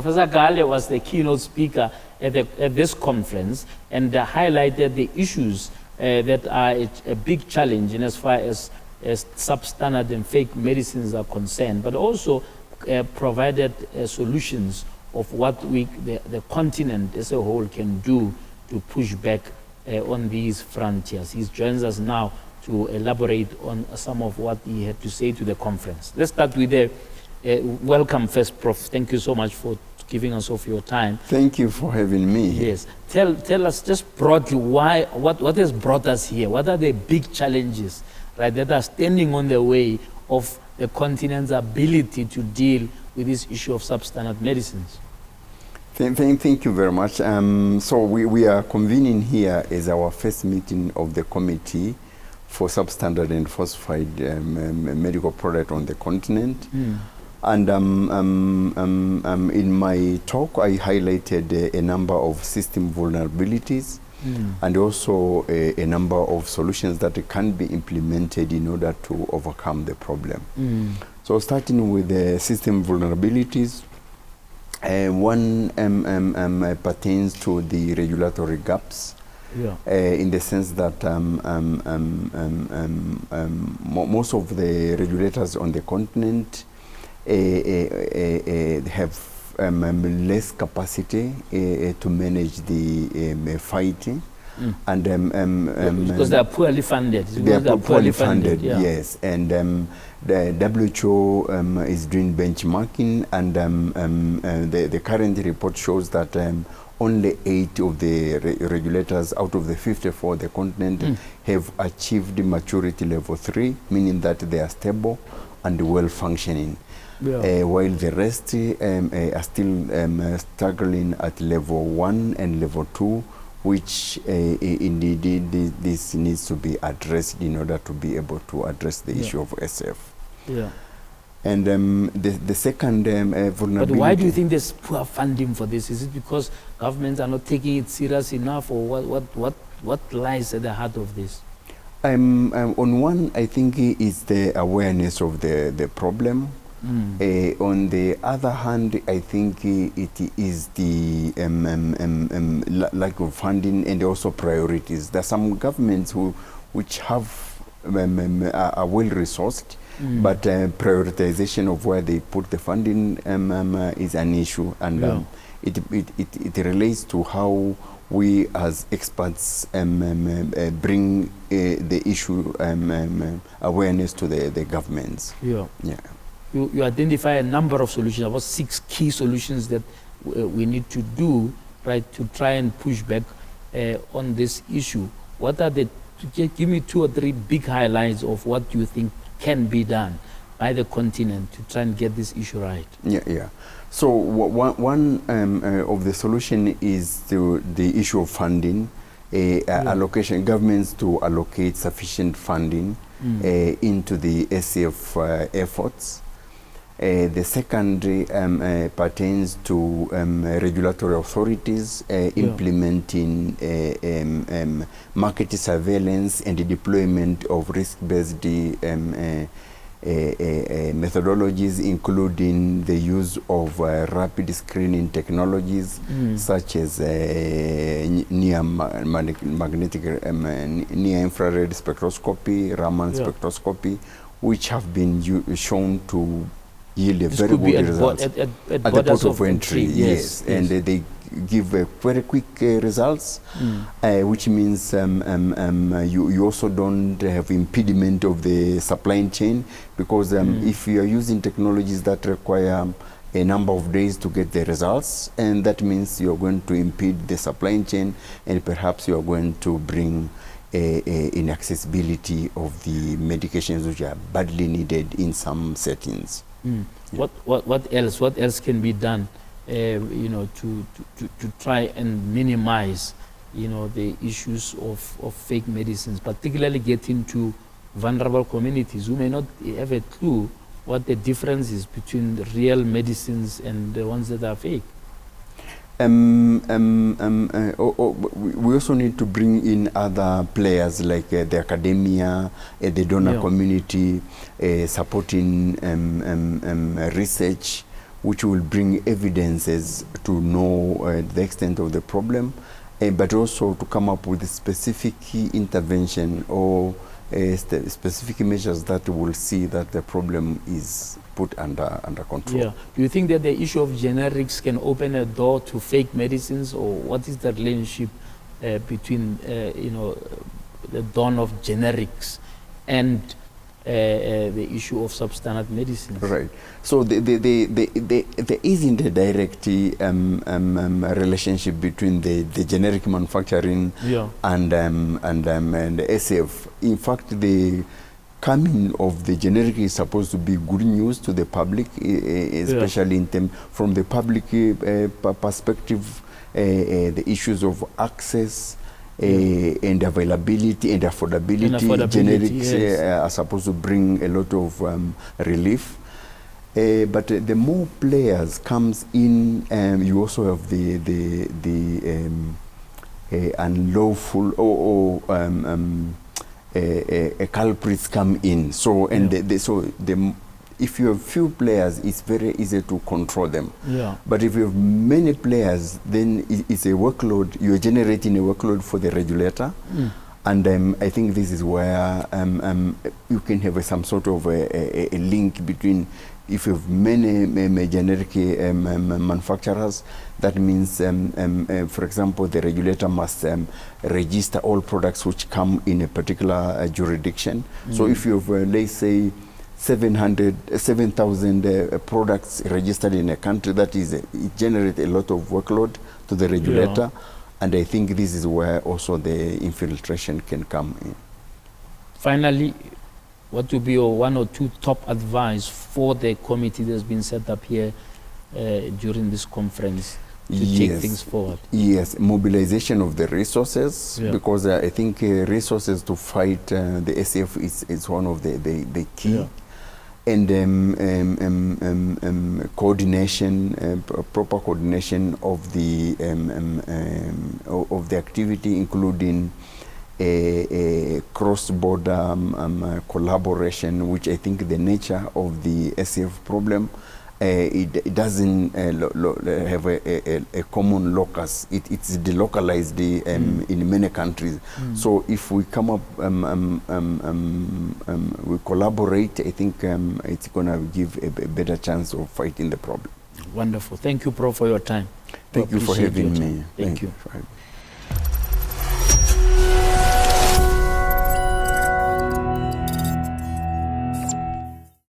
Professor Kaale was the keynote speaker at this conference and highlighted the issues that are a big challenge in as far as substandard and fake medicines are concerned, but also provided solutions of what the continent as a whole can do to push back on these frontiers. He joins us now to elaborate on some of what he had to say to the conference. Let's start with the welcome first, Prof. Thank you so much for giving us of your time. Thank you for having me. Yes. Tell us just broadly what has brought us here. What are the big challenges, right, that are standing on the way of the continent's ability to deal with this issue of substandard medicines? Thank you very much. So we are convening here as our first meeting of the committee for substandard and falsified medical product on the continent. And in my talk, I highlighted a number of system vulnerabilities and also a number of solutions that can be implemented in order to overcome the problem. So starting with the system vulnerabilities, one pertains to the regulatory gaps. In the sense that most of the regulators on the continent have less capacity to manage the fighting. And because they are poorly funded. They are poorly funded, yeah. Yes. And the WHO is doing benchmarking, and the current report shows that only 8 of the regulators out of the 54 the continent have achieved maturity level 3, meaning that they are stable and well functioning. While the rest are still struggling at level 1 and level 2, which indeed this needs to be addressed in order to be able to address the issue of SF. And the second vulnerability... But why do you think there's poor funding for this? Is it because governments are not taking it serious enough, or what lies at the heart of this? On one, I think it's the awareness of the problem. On the other hand, I think it is the lack of funding and also priorities. There are some governments which are well resourced, but prioritization of where they put the funding is an issue, and it relates to how we as experts bring the issue awareness to the governments. You identify a number of solutions, about 6 key solutions that we need to do, right, to try and push back on this issue. What are the, give me 2 or 3 big highlights of what you think can be done by the continent to try and get this issue right? So one of the solution is the issue of funding, allocation, governments to allocate sufficient funding into the SF efforts. The second pertains to regulatory authorities implementing market surveillance and the deployment of risk-based methodologies, including the use of rapid screening technologies such as near-infrared spectroscopy, Raman spectroscopy, which have been shown to yield a very good result at the port of entry. Yes. And they give very quick results, which means you also don't have impediment of the supply chain, because if you are using technologies that require a number of days to get the results, and that means you're going to impede the supply chain, and perhaps you're going to bring inaccessibility of the medications which are badly needed in some settings. What else can be done, to try and minimize, the issues of fake medicines, particularly getting to vulnerable communities who may not have a clue what the difference is between the real medicines and the ones that are fake? We also need to bring in other players like the academia, the donor community, supporting research, which will bring evidences to know the extent of the problem, but also to come up with a specific intervention or specific measures that will see that the problem is put under control. Yeah. Do you think that the issue of generics can open a door to fake medicines, or what is the relationship between the dawn of generics and the issue of substandard medicines? Right. So there isn't a direct relationship between the generic manufacturing and the SF. In fact, the coming of the generic is supposed to be good news to the public, especially from the public perspective. The issues of access and availability and affordability, generics are supposed to bring a lot of relief. But the more players comes in, you also have the unlawful or culprits come in. So if you have few players, it's very easy to control them. Yeah. But if you have many players, then it's a workload. You're generating a workload for the regulator. And I think this is where you can have some sort of a link between, if you have many generic manufacturers, that means, for example, the regulator must register all products which come in a particular jurisdiction. So if you have, let's say, 7,000 products registered in a country, that is, it generates a lot of workload to the regulator. And I think this is where also the infiltration can come in. Finally, what will be your one or two top advice for the committee that's been set up here during this conference to take things forward? Yes, mobilization of the resources, because I think resources to fight the SF is one of the key. And coordination, proper coordination of the activity, including a cross-border collaboration, which I think the nature of the SF problem, it doesn't have a common locus. It's delocalized in many countries. So if we come up, we collaborate, I think it's going to give a better chance of fighting the problem. Wonderful. Thank you, Prof, for your time. Thank you for having me. Thank you.